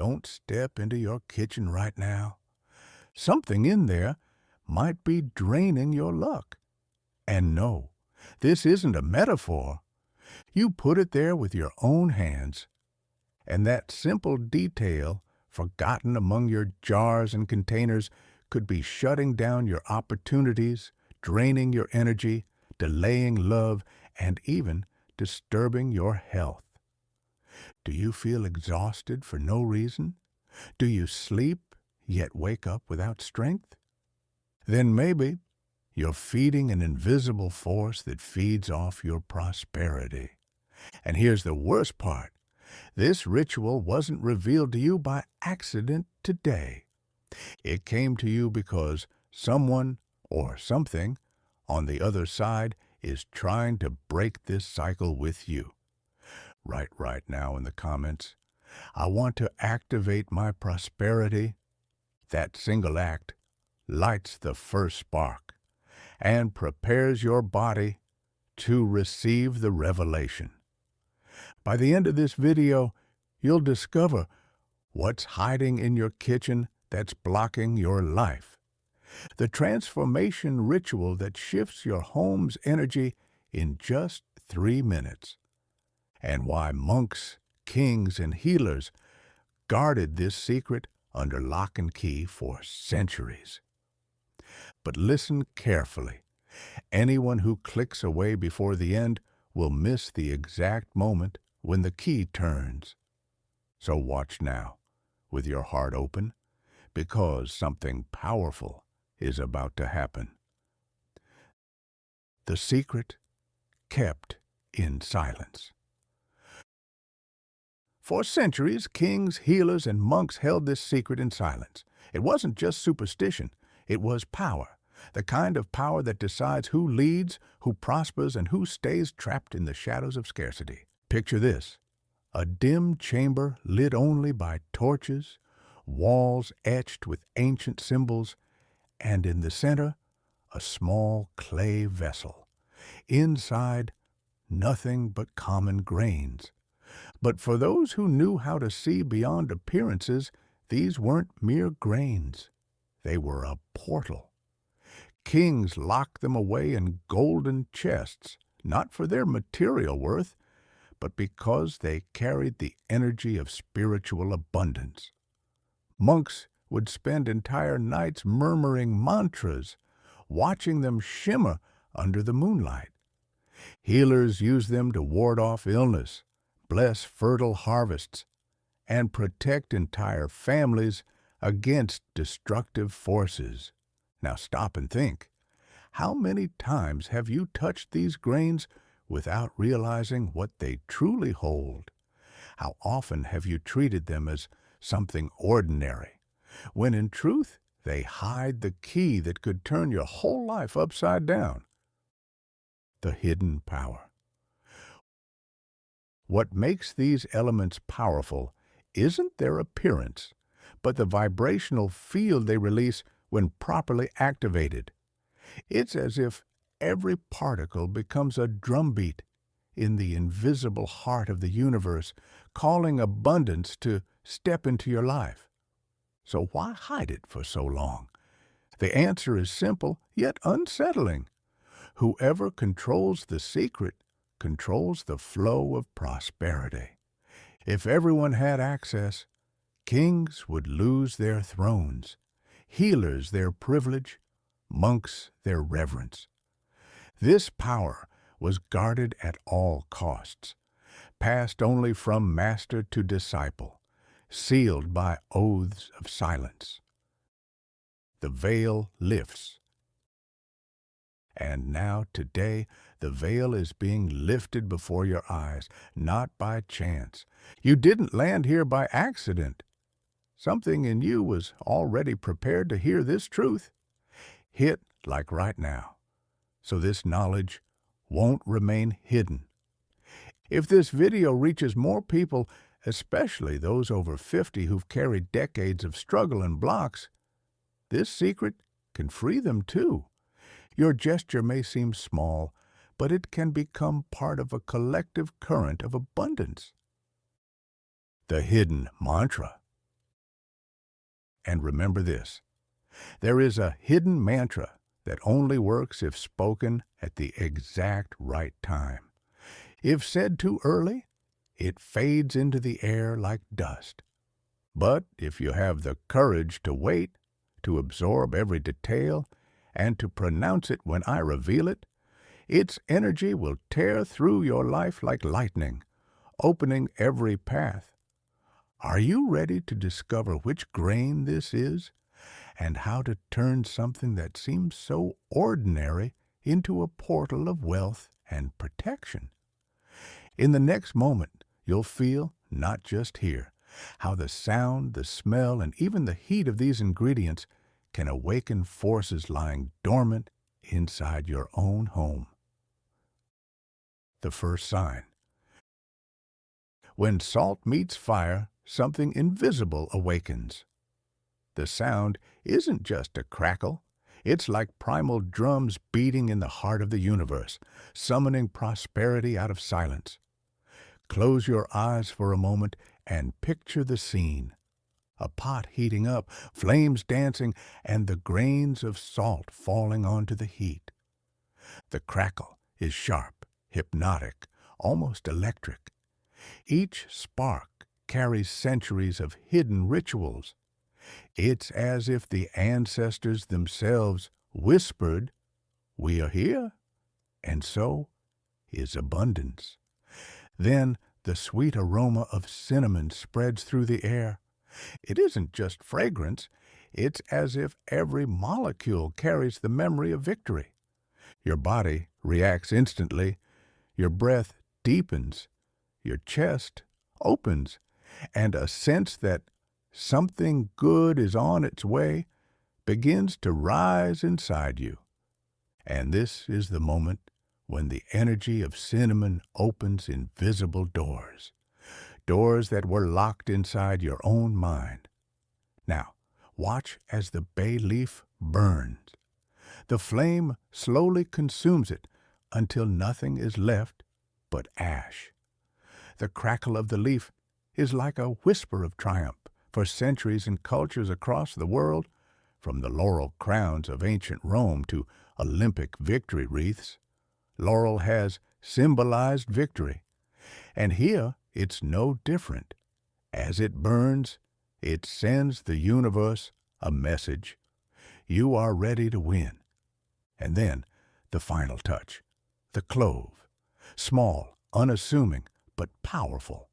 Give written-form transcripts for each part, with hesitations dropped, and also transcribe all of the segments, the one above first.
don't step into your kitchen right now. Something in there might be draining your luck. And no, this isn't a metaphor. You put it there with your own hands, and that simple detail, forgotten among your jars and containers, could be shutting down your opportunities, draining your energy, delaying love, and even disturbing your health. Do you feel exhausted for no reason? Do you sleep, yet wake up without strength? Then maybe you're feeding an invisible force that feeds off your prosperity. And here's the worst part. This ritual wasn't revealed to you by accident today. It came to you because someone or something on the other side is trying to break this cycle with you. Write right now in the comments, I want to activate my prosperity. That single act lights the first spark and prepares your body to receive the revelation. By the end of this video, you'll discover what's hiding in your kitchen that's blocking your life. The transformation ritual that shifts your home's energy in just 3 minutes. And why monks, kings, and healers guarded this secret under lock and key for centuries. But listen carefully. Anyone who clicks away before the end will miss the exact moment when the key turns. So watch now, with your heart open, because something powerful is about to happen. The secret kept in silence. For centuries, kings, healers, and monks held this secret in silence. It wasn't just superstition, it was power. The kind of power that decides who leads, who prospers, and who stays trapped in the shadows of scarcity. Picture this: a dim chamber lit only by torches, walls etched with ancient symbols, and in the center, a small clay vessel. Inside, nothing but common grains. But for those who knew how to see beyond appearances, these weren't mere grains. They were a portal. Kings locked them away in golden chests, not for their material worth, but because they carried the energy of spiritual abundance. Monks would spend entire nights murmuring mantras, watching them shimmer under the moonlight. Healers used them to ward off illness, bless fertile harvests, and protect entire families against destructive forces. Now stop and think. How many times have you touched these grains without realizing what they truly hold? How often have you treated them as something ordinary, when in truth they hide the key that could turn your whole life upside down? The hidden power. What makes these elements powerful isn't their appearance, but the vibrational field they release when properly activated. It's as if every particle becomes a drumbeat in the invisible heart of the universe, calling abundance to step into your life. So why hide it for so long? The answer is simple, yet unsettling. Whoever controls the secret controls the flow of prosperity. If everyone had access, kings would lose their thrones, healers their privilege, monks their reverence. This power was guarded at all costs, passed only from master to disciple, sealed by oaths of silence. The veil lifts. And now, today, the veil is being lifted before your eyes, not by chance. You didn't land here by accident. Something in you was already prepared to hear this truth, hit like right now, so this knowledge won't remain hidden. If this video reaches more people, especially those over 50 who've carried decades of struggle and blocks, this secret can free them too. Your gesture may seem small, but it can become part of a collective current of abundance. The hidden mantra. And remember this, there is a hidden mantra that only works if spoken at the exact right time. If said too early, it fades into the air like dust. But if you have the courage to wait, to absorb every detail, and to pronounce it when I reveal it, its energy will tear through your life like lightning, opening every path. Are you ready to discover which grain this is, and how to turn something that seems so ordinary into a portal of wealth and protection? In the next moment, you'll feel, not just hear, how the sound, the smell, and even the heat of these ingredients can awaken forces lying dormant inside your own home. The first sign. When salt meets fire, something invisible awakens. The sound isn't just a crackle. It's like primal drums beating in the heart of the universe, summoning prosperity out of silence. Close your eyes for a moment and picture the scene. A pot heating up, flames dancing, and the grains of salt falling onto the heat. The crackle is sharp, hypnotic, almost electric. Each spark carries centuries of hidden rituals. It's as if the ancestors themselves whispered, "We are here," and so is abundance. Then the sweet aroma of cinnamon spreads through the air. It isn't just fragrance, it's as if every molecule carries the memory of victory. Your body reacts instantly, your breath deepens, your chest opens, and a sense that something good is on its way begins to rise inside you. And this is the moment when the energy of cinnamon opens invisible doors, doors that were locked inside your own mind. Now, watch as the bay leaf burns. The flame slowly consumes it until nothing is left but ash. The crackle of the leaf is like a whisper of triumph for centuries and cultures across the world, from the laurel crowns of ancient Rome to Olympic victory wreaths. Laurel has symbolized victory, and here it's no different. As it burns, it sends the universe a message. You are ready to win. And then, the final touch, the clove. Small, unassuming, but powerful.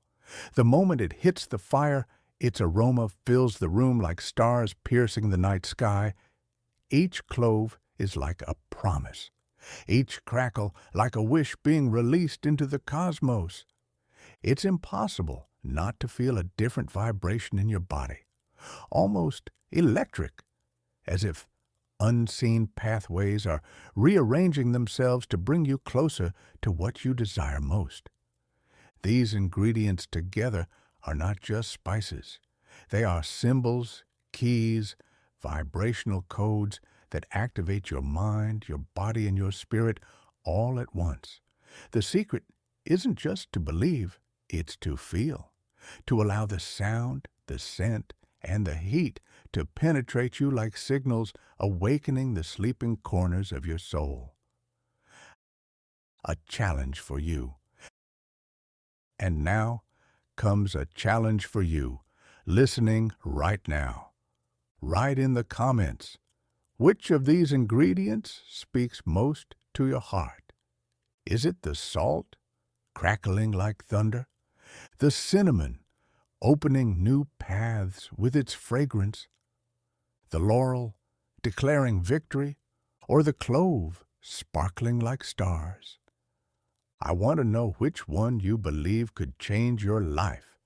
The moment it hits the fire, its aroma fills the room like stars piercing the night sky. Each clove is like a promise. Each crackle like a wish being released into the cosmos. It's impossible not to feel a different vibration in your body, almost electric, as if unseen pathways are rearranging themselves to bring you closer to what you desire most. These ingredients together are not just spices. They are symbols, keys, vibrational codes that activate your mind, your body, and your spirit all at once. The secret isn't just to believe, it's to feel, to allow the sound, the scent, and the heat to penetrate you like signals awakening the sleeping corners of your soul. A challenge for you. And now comes a challenge for you, listening right now. Write in the comments, which of these ingredients speaks most to your heart? Is it the salt, crackling like thunder? The cinnamon, opening new paths with its fragrance? The laurel, declaring victory? Or the clove, sparkling like stars? I want to know which one you believe could change your life.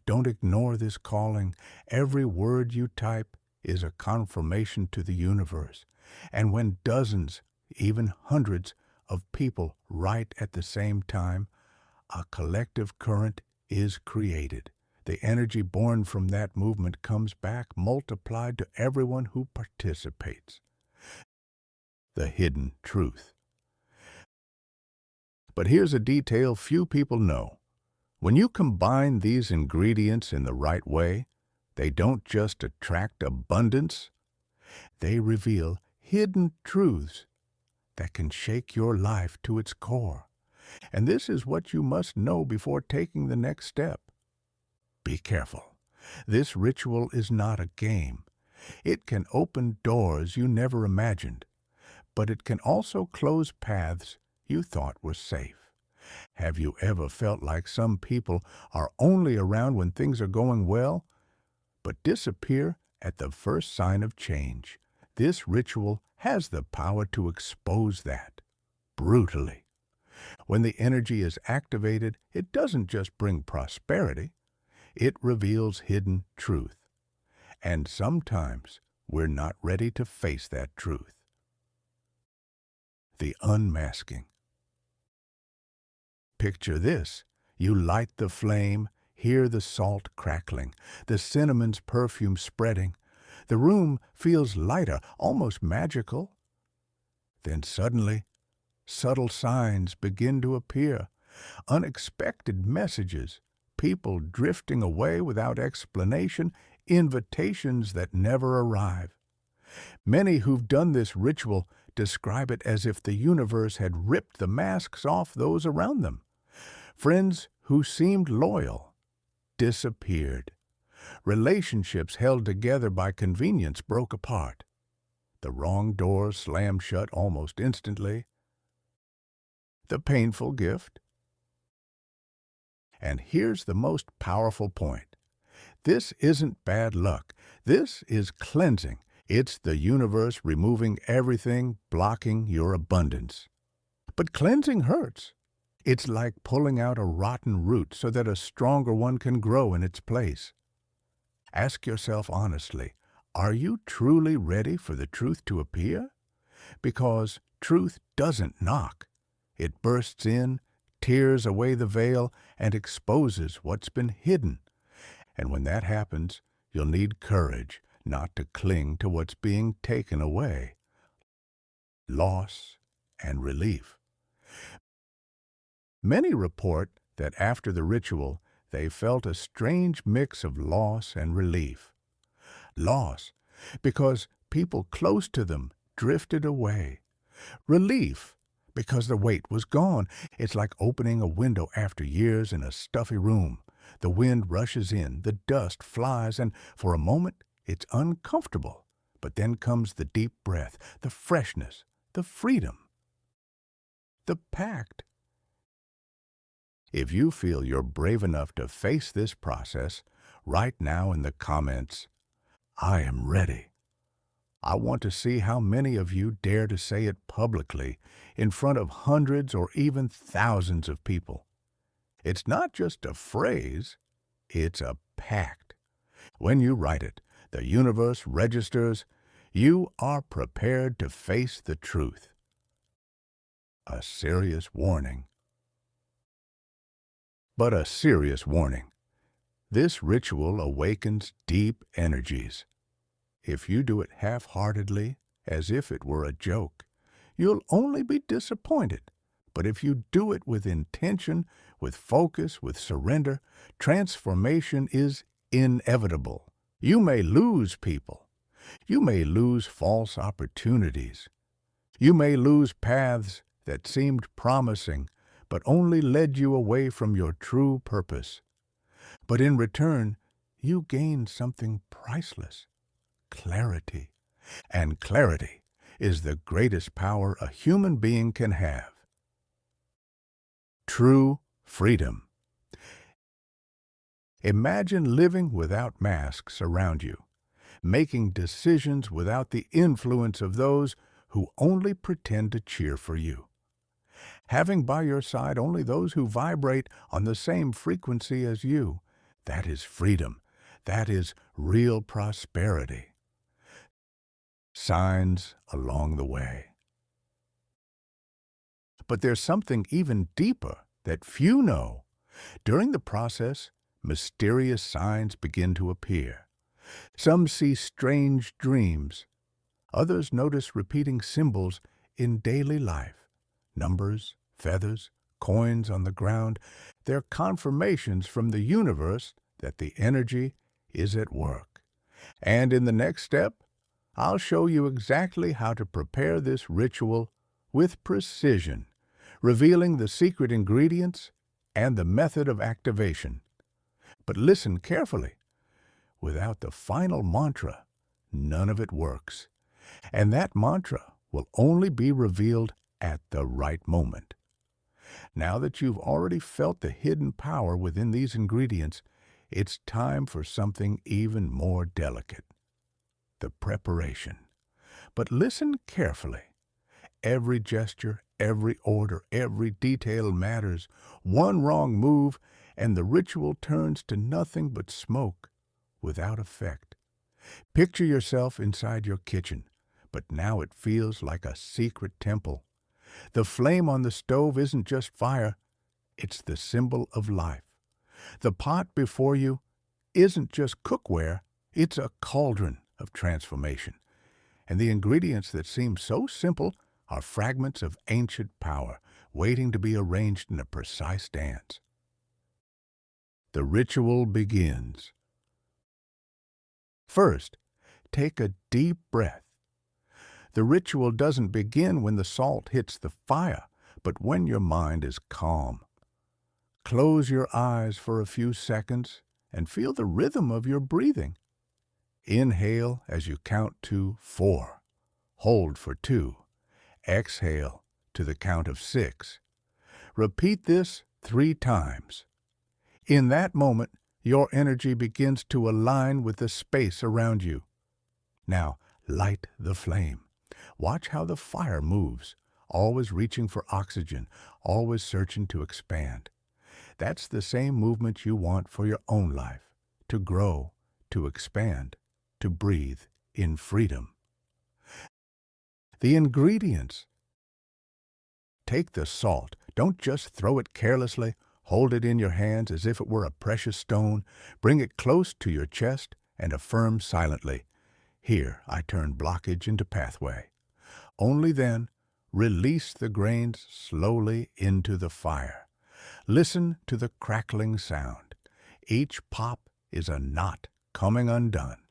Don't ignore this calling. Every word you type is a confirmation to the universe. And when dozens, even hundreds, of people write at the same time, a collective current is created. The energy born from that movement comes back multiplied to everyone who participates. The hidden truth. But here's a detail few people know. When you combine these ingredients in the right way, They don't just attract abundance, they reveal hidden truths that can shake your life to its core. And this is what you must know before taking the next step. Be careful. This ritual is not a game. It can open doors you never imagined, but it can also close paths you thought were safe. Have you ever felt like some people are only around when things are going well, but disappear at the first sign of change? This ritual has the power to expose that brutally. When the energy is activated, it doesn't just bring prosperity, it reveals hidden truth. And sometimes we're not ready to face that truth. The unmasking. Picture this. You light the flame, hear the salt crackling, the cinnamon's perfume spreading. The room feels lighter, almost magical. Then suddenly, subtle signs begin to appear, unexpected messages, people drifting away without explanation, invitations that never arrive. Many who've done this ritual describe it as if the universe had ripped the masks off those around them. Friends who seemed loyal disappeared. Relationships held together by convenience broke apart. The wrong doors slammed shut almost instantly. The painful gift. And here's the most powerful point. This isn't bad luck. This is cleansing. It's the universe removing everything blocking your abundance. But cleansing hurts. It's like pulling out a rotten root so that a stronger one can grow in its place. Ask yourself honestly, are you truly ready for the truth to appear? Because truth doesn't knock. It bursts in, tears away the veil, and exposes what's been hidden. And when that happens, you'll need courage not to cling to what's being taken away. Loss and relief. Many report that after the ritual, they felt a strange mix of loss and relief. Loss, because people close to them drifted away. Relief, because the weight was gone. It's like opening a window after years in a stuffy room. The wind rushes in, the dust flies, and for a moment it's uncomfortable. But then comes the deep breath, the freshness, the freedom, the pact. If you feel you're brave enough to face this process, write now in the comments, "I am ready." I want to see how many of you dare to say it publicly in front of hundreds or even thousands of people. It's not just a phrase, it's a pact. When you write it, the universe registers. You are prepared to face the truth. A serious warning. But a serious warning. This ritual awakens deep energies. If you do it half-heartedly, as if it were a joke, you'll only be disappointed. But if you do it with intention, with focus, with surrender, transformation is inevitable. You may lose people. You may lose false opportunities. You may lose paths that seemed promising, but only led you away from your true purpose. But in return, you gain something priceless. Clarity. And clarity is the greatest power a human being can have. True freedom. Imagine living without masks around you, making decisions without the influence of those who only pretend to cheer for you. Having by your side only those who vibrate on the same frequency as you. That is freedom. That is real prosperity. Signs along the way. But there's something even deeper that few know. During the process, mysterious signs begin to appear. Some see strange dreams. Others notice repeating symbols in daily life. Numbers, feathers, coins on the ground. They're confirmations from the universe that the energy is at work. And in the next step, I'll show you exactly how to prepare this ritual with precision, revealing the secret ingredients and the method of activation. But listen carefully. Without the final mantra, none of it works. And that mantra will only be revealed at the right moment. Now that you've already felt the hidden power within these ingredients, it's time for something even more delicate: the preparation. But listen carefully. Every gesture, every order, every detail matters. One wrong move, and the ritual turns to nothing but smoke without effect. Picture yourself inside your kitchen, but now it feels like a secret temple. The flame on the stove isn't just fire, it's the symbol of life. The pot before you isn't just cookware, it's a cauldron of transformation. And the ingredients that seem so simple are fragments of ancient power, waiting to be arranged in a precise dance. The ritual begins. First, take a deep breath. The ritual doesn't begin when the salt hits the fire, but when your mind is calm. Close your eyes for a few seconds and feel the rhythm of your breathing. Inhale as you count to 4. Hold for 2. Exhale to the count of 6. Repeat this 3 times. In that moment, your energy begins to align with the space around you. Now, light the flame. Watch how the fire moves, always reaching for oxygen, always searching to expand. That's the same movement you want for your own life: to grow, to expand, to breathe in freedom. The ingredients. Take the salt. Don't just throw it carelessly. Hold it in your hands as if it were a precious stone. Bring it close to your chest and affirm silently, "Here I turn blockage into pathway." Only then, release the grains slowly into the fire. Listen to the crackling sound. Each pop is a knot coming undone.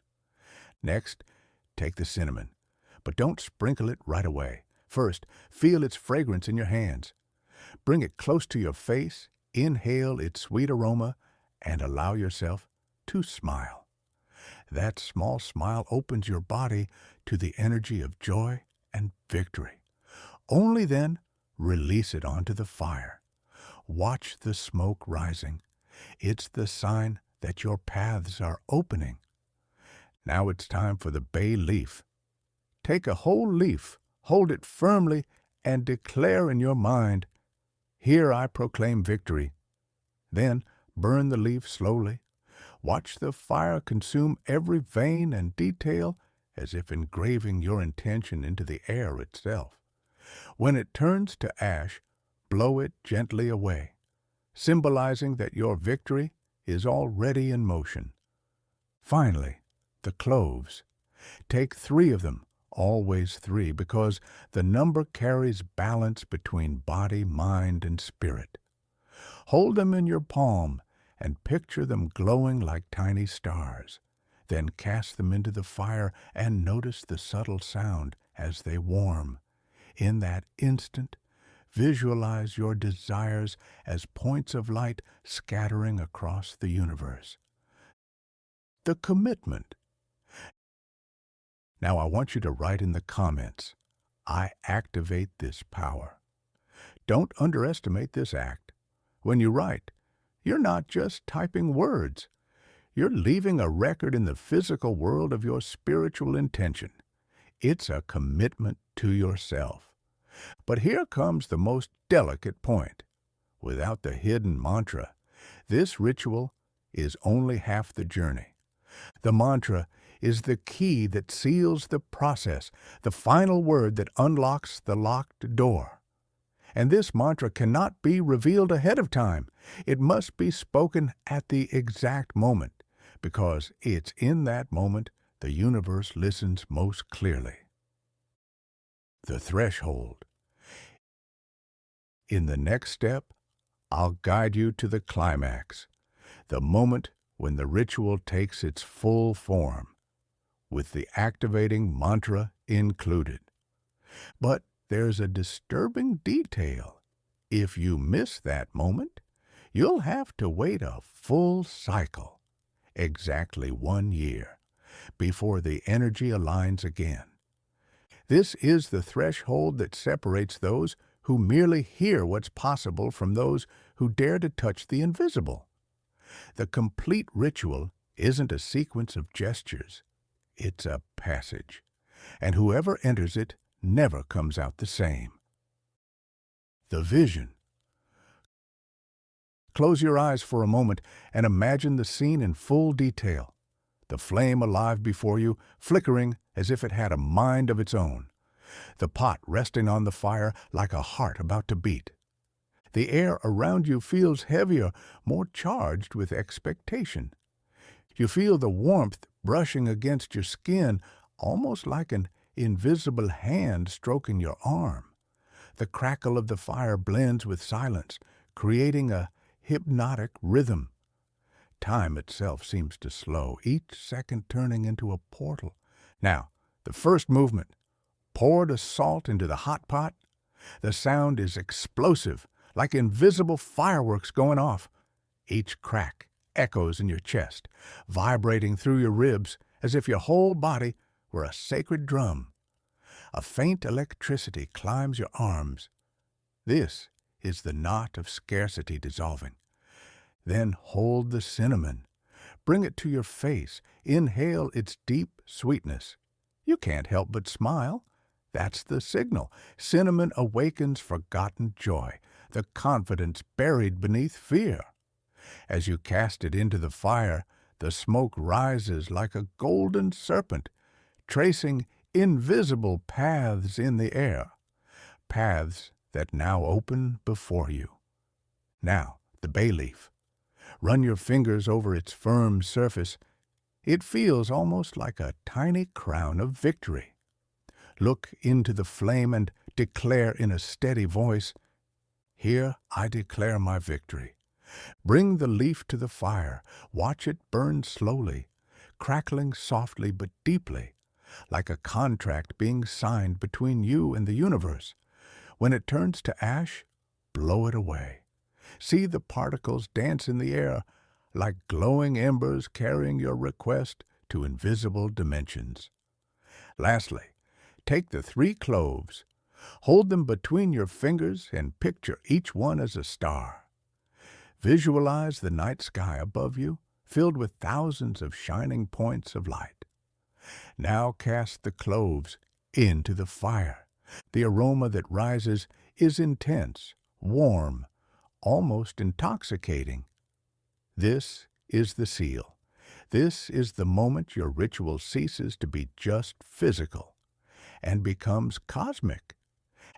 Next, take the cinnamon, but don't sprinkle it right away. First, feel its fragrance in your hands. Bring it close to your face, inhale its sweet aroma, and allow yourself to smile. That small smile opens your body to the energy of joy and victory. Only then, release it onto the fire. Watch the smoke rising. It's the sign that your paths are opening. Now it's time for the bay leaf. Take a whole leaf, hold it firmly, and declare in your mind, "Here I proclaim victory." Then burn the leaf slowly. Watch the fire consume every vein and detail, as if engraving your intention into the air itself. When it turns to ash, blow it gently away, symbolizing that your victory is already in motion. Finally, the cloves. Take 3 of them, always 3, because the number carries balance between body, mind, and spirit. Hold them in your palm and picture them glowing like tiny stars. Then cast them into the fire and notice the subtle sound as they warm. In that instant, visualize your desires as points of light scattering across the universe. The commitment. Now I want you to write in the comments, "I activate this power." Don't underestimate this act. When you write, you're not just typing words. You're leaving a record in the physical world of your spiritual intention. It's a commitment to yourself. But here comes the most delicate point. Without the hidden mantra, this ritual is only half the journey. The mantra is the key that seals the process, the final word that unlocks the locked door. And this mantra cannot be revealed ahead of time. It must be spoken at the exact moment, because it's in that moment the universe listens most clearly. The threshold. In the next step, I'll guide you to the climax, the moment when the ritual takes its full form, with the activating mantra included. But there's a disturbing detail. If you miss that moment, you'll have to wait a full cycle, exactly 1 year, before the energy aligns again. This is the threshold that separates those who merely hear what's possible from those who dare to touch the invisible. The complete ritual isn't a sequence of gestures. It's a passage, and whoever enters it never comes out the same. The vision. Close your eyes for a moment and imagine the scene in full detail. The flame alive before you, flickering as if it had a mind of its own. The pot resting on the fire like a heart about to beat. The air around you feels heavier, more charged with expectation. You feel the warmth brushing against your skin, almost like an invisible hand stroking your arm. The crackle of the fire blends with silence, creating a hypnotic rhythm. Time itself seems to slow, each second turning into a portal. Now, the first movement. Pour the salt into the hot pot. The sound is explosive, like invisible fireworks going off. Each crack echoes in your chest, vibrating through your ribs as if your whole body were a sacred drum. A faint electricity climbs your arms. This is the knot of scarcity dissolving. Then hold the cinnamon. Bring it to your face. Inhale its deep sweetness. You can't help but smile. That's the signal. Cinnamon awakens forgotten joy, the confidence buried beneath fear. As you cast it into the fire, the smoke rises like a golden serpent, tracing invisible paths in the air, paths that now open before you. Now, the bay leaf. Run your fingers over its firm surface. It feels almost like a tiny crown of victory. Look into the flame and declare in a steady voice, "Here I declare my victory." Bring the leaf to the fire. Watch it burn slowly, crackling softly but deeply, like a contract being signed between you and the universe. When it turns to ash, blow it away. See the particles dance in the air, like glowing embers carrying your request to invisible dimensions. Lastly, take the 3 cloves, hold them between your fingers, and picture each one as a star. Visualize the night sky above you, filled with thousands of shining points of light. Now cast the cloves into the fire. The aroma that rises is intense, warm, almost intoxicating. This is the seal. This is the moment your ritual ceases to be just physical and becomes cosmic.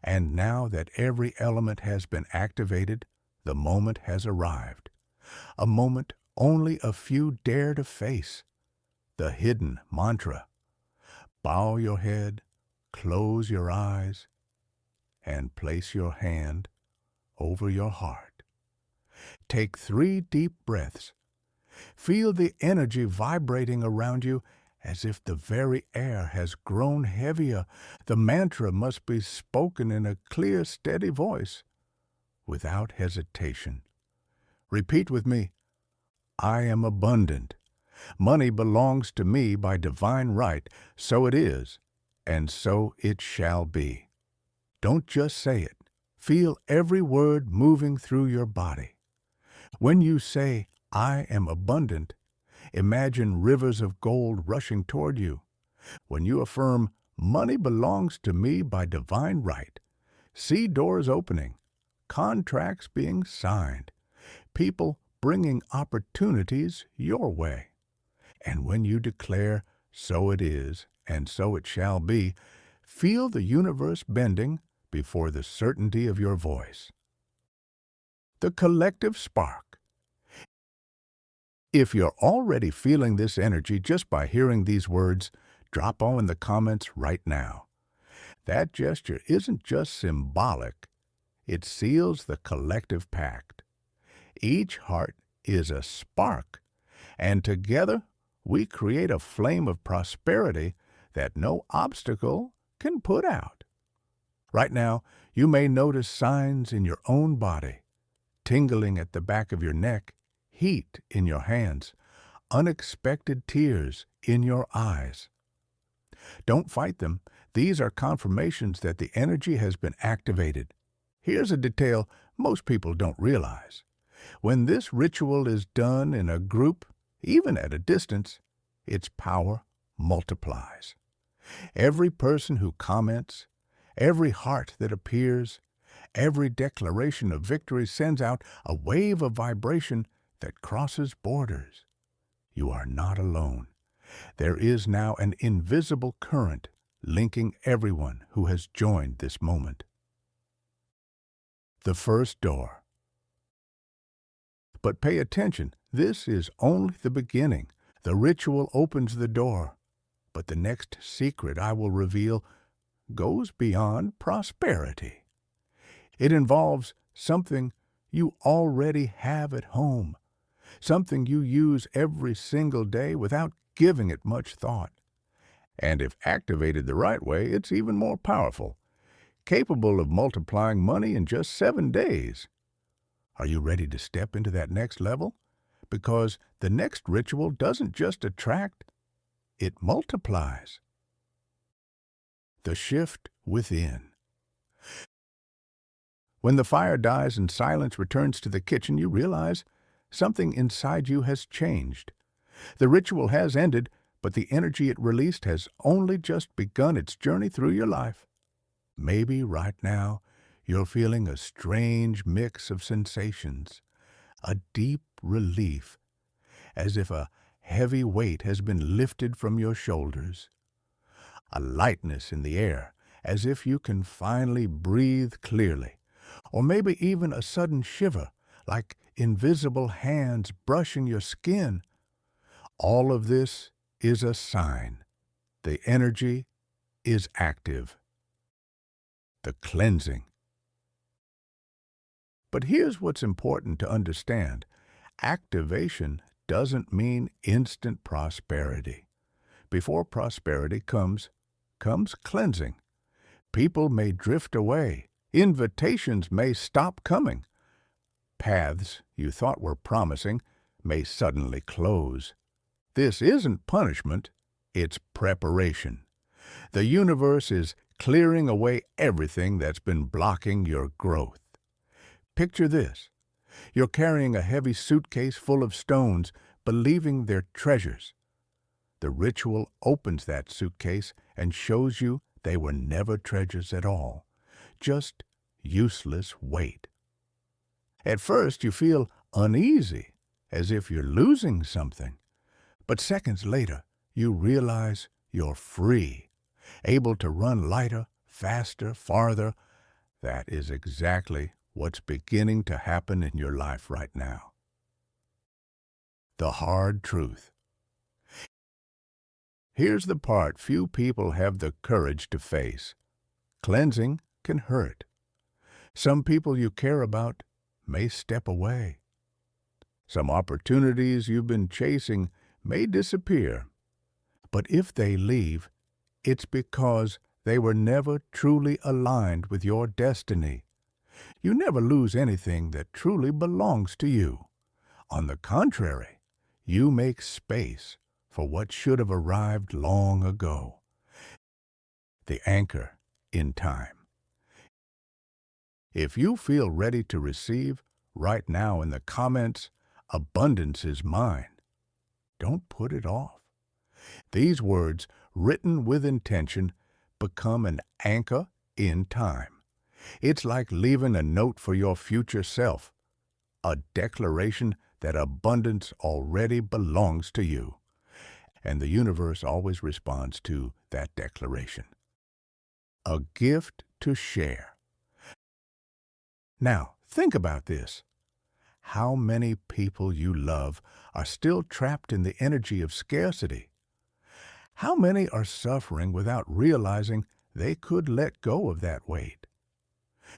And now that every element has been activated, the moment has arrived. A moment only a few dare to face. The hidden mantra. Bow your head, close your eyes, and place your hand over your heart. Take 3 deep breaths. Feel the energy vibrating around you as if the very air has grown heavier. The mantra must be spoken in a clear, steady voice, without hesitation. Repeat with me. I am abundant. Money belongs to me by divine right. So it is, and so it shall be. Don't just say it. Feel every word moving through your body. When you say, I am abundant, imagine rivers of gold rushing toward you. When you affirm, money belongs to me by divine right, see doors opening, contracts being signed, people bringing opportunities your way. And when you declare, so it is, and so it shall be, feel the universe bending before the certainty of your voice. The collective spark. If you're already feeling this energy just by hearing these words, drop on in the comments right now. That gesture isn't just symbolic, it seals the collective pact. Each heart is a spark, And together, we create a flame of prosperity that no obstacle can put out. Right now, you may notice signs in your own body, tingling at the back of your neck, heat in your hands, unexpected tears in your eyes. Don't fight them. These are confirmations that the energy has been activated. Here's a detail most people don't realize. When this ritual is done in a group, even at a distance, its power multiplies. Every person who comments, every heart that appears, every declaration of victory sends out a wave of vibration that crosses borders. You are not alone. There is now an invisible current linking everyone who has joined this moment. The first door. But pay attention, this is only the beginning. The ritual opens the door, but the next secret I will reveal goes beyond prosperity. It involves something you already have at home, something you use every single day without giving it much thought. And if activated the right way, it's even more powerful, capable of multiplying money in just 7 days. Are you ready to step into that next level? Because the next ritual doesn't just attract, it multiplies. The shift within. When the fire dies and silence returns to the kitchen, you realize something inside you has changed. The ritual has ended, but the energy it released has only just begun its journey through your life. Maybe right now you're feeling a strange mix of sensations, a deep relief, as if a heavy weight has been lifted from your shoulders, a lightness in the air, as if you can finally breathe clearly, or maybe even a sudden shiver, like invisible hands brushing your skin. All of this is a sign. The energy is active. The cleansing. But here's what's important to understand. Activation doesn't mean instant prosperity. Before prosperity comes cleansing. People may drift away. Invitations may stop coming. Paths you thought were promising may suddenly close. This isn't punishment, it's preparation. The universe is clearing away everything that's been blocking your growth. Picture this. You're carrying a heavy suitcase full of stones, believing they're treasures. The ritual opens that suitcase and shows you they were never treasures at all, just useless weight. At first you feel uneasy, as if you're losing something. But seconds later, you realize you're free, able to run lighter, faster, farther. That is exactly what's beginning to happen in your life right now. The hard truth. Here's the part few people have the courage to face. Cleansing can hurt. Some people you care about may step away. Some opportunities you've been chasing may disappear. But if they leave, it's because they were never truly aligned with your destiny. You never lose anything that truly belongs to you. On the contrary, you make space for what should have arrived long ago. The anchor in time. If you feel ready to receive, write now in the comments, "Abundance is mine." Don't put it off. These words, written with intention, become an anchor in time. It's like leaving a note for your future self, a declaration that abundance already belongs to you. And the universe always responds to that declaration. A gift to share. Now, think about this. How many people you love are still trapped in the energy of scarcity? How many are suffering without realizing they could let go of that weight?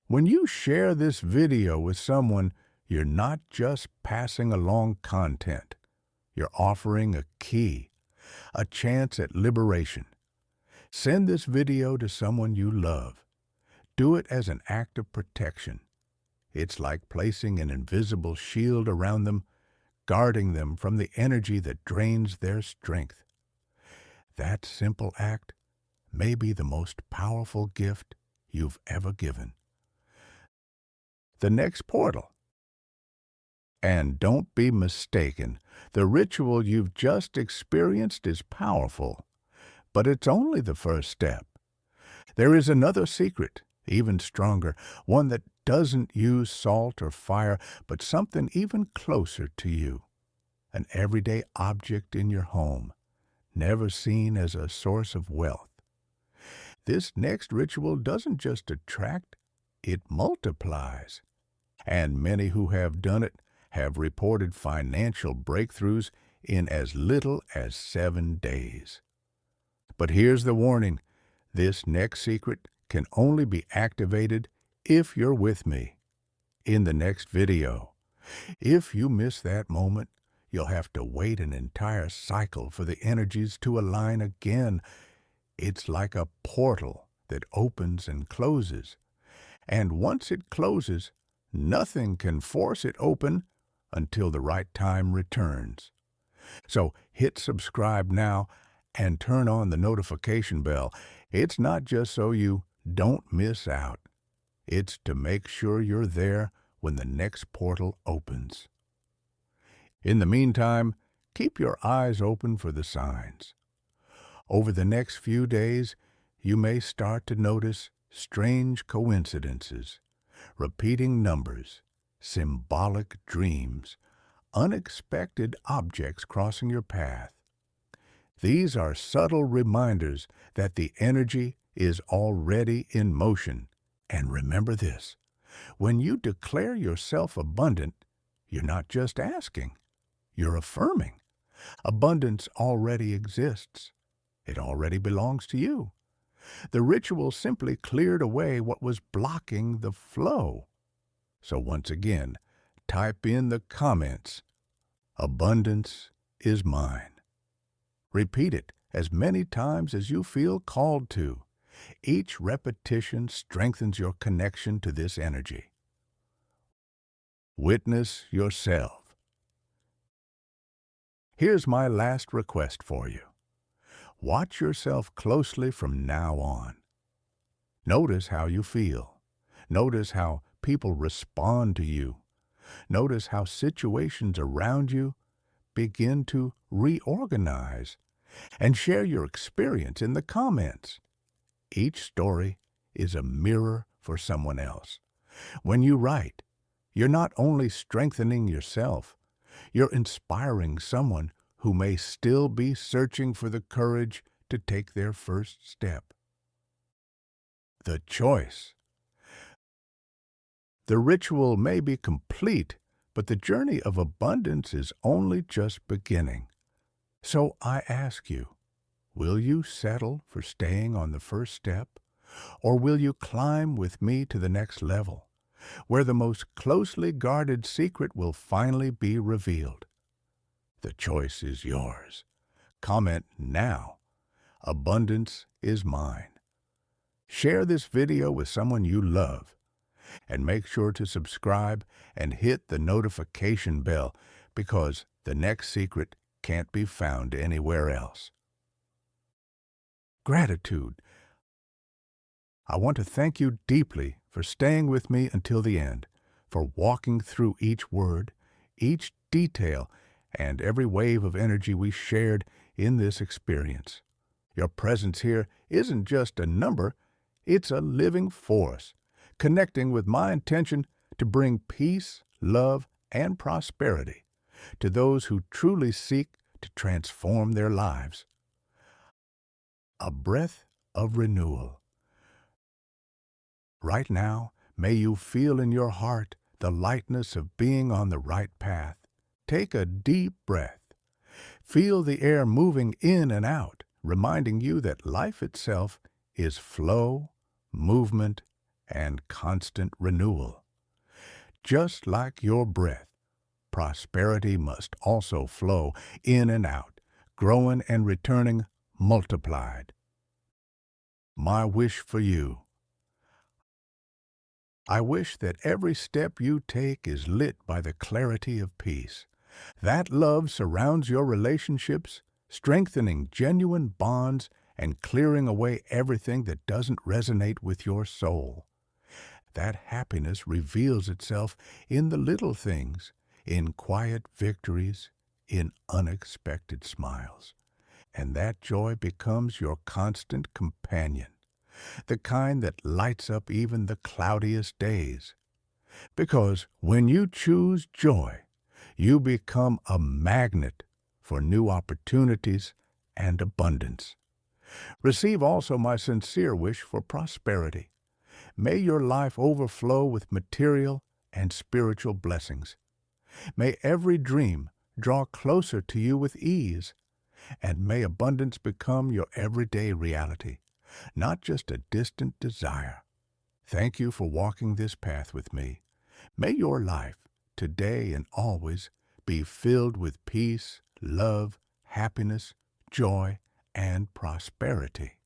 When you share this video with someone, you're not just passing along content. You're offering a key, a chance at liberation. Send this video to someone you love. Do it as an act of protection. It's like placing an invisible shield around them, guarding them from the energy that drains their strength. That simple act may be the most powerful gift you've ever given. The next portal. And don't be mistaken, the ritual you've just experienced is powerful, but it's only the first step. There is another secret, even stronger, one that doesn't use salt or fire, but something even closer to you. An everyday object in your home, never seen as a source of wealth. This next ritual doesn't just attract, it multiplies. And many who have done it have reported financial breakthroughs in as little as 7 days. But here's the warning. This next secret can only be activated if you're with me in the next video. If you miss that moment, you'll have to wait an entire cycle for the energies to align again. It's like a portal that opens and closes. And once it closes, nothing can force it open until the right time returns. So hit subscribe now and turn on the notification bell. It's not just so you don't miss out. It's to make sure you're there when the next portal opens. In the meantime, keep your eyes open for the signs. Over the next few days, you may start to notice strange coincidences, repeating numbers, symbolic dreams, unexpected objects crossing your path. These are subtle reminders that the energy is already in motion. And remember this, when you declare yourself abundant, you're not just asking, you're affirming. Abundance already exists. It already belongs to you. The ritual simply cleared away what was blocking the flow. So once again, type in the comments, abundance is mine. Repeat it as many times as you feel called to. Each repetition strengthens your connection to this energy. Witness yourself. Here's my last request for you. Watch yourself closely from now on. Notice how you feel. Notice how people respond to you. Notice how situations around you begin to reorganize. And share your experience in the comments. Each story is a mirror for someone else. When you write, you're not only strengthening yourself, you're inspiring someone who may still be searching for the courage to take their first step. The choice. The ritual may be complete, but the journey of abundance is only just beginning. So I ask you, will you settle for staying on the first step, or will you climb with me to the next level, where the most closely guarded secret will finally be revealed? The choice is yours. Comment now. Abundance is mine. Share this video with someone you love, and make sure to subscribe and hit the notification bell, because the next secret can't be found anywhere else. Gratitude. I want to thank you deeply for staying with me until the end, for walking through each word, each detail, and every wave of energy we shared in this experience. Your presence here isn't just a number, it's a living force, connecting with my intention to bring peace, love, and prosperity to those who truly seek to transform their lives. A breath of renewal. Right now, may you feel in your heart the lightness of being on the right path. Take a deep breath. Feel the air moving in and out, reminding you that life itself is flow, movement, and constant renewal. Just like your breath, prosperity must also flow in and out, growing and returning multiplied. My wish for you. I wish that every step you take is lit by the clarity of peace. That love surrounds your relationships, strengthening genuine bonds and clearing away everything that doesn't resonate with your soul. That happiness reveals itself in the little things, in quiet victories, in unexpected smiles. And that joy becomes your constant companion, the kind that lights up even the cloudiest days. Because when you choose joy, you become a magnet for new opportunities and abundance. Receive also my sincere wish for prosperity. May your life overflow with material and spiritual blessings. May every dream draw closer to you with ease, and may abundance become your everyday reality, not just a distant desire. Thank you for walking this path with me. May your life, today and always, be filled with peace, love, happiness, joy, and prosperity.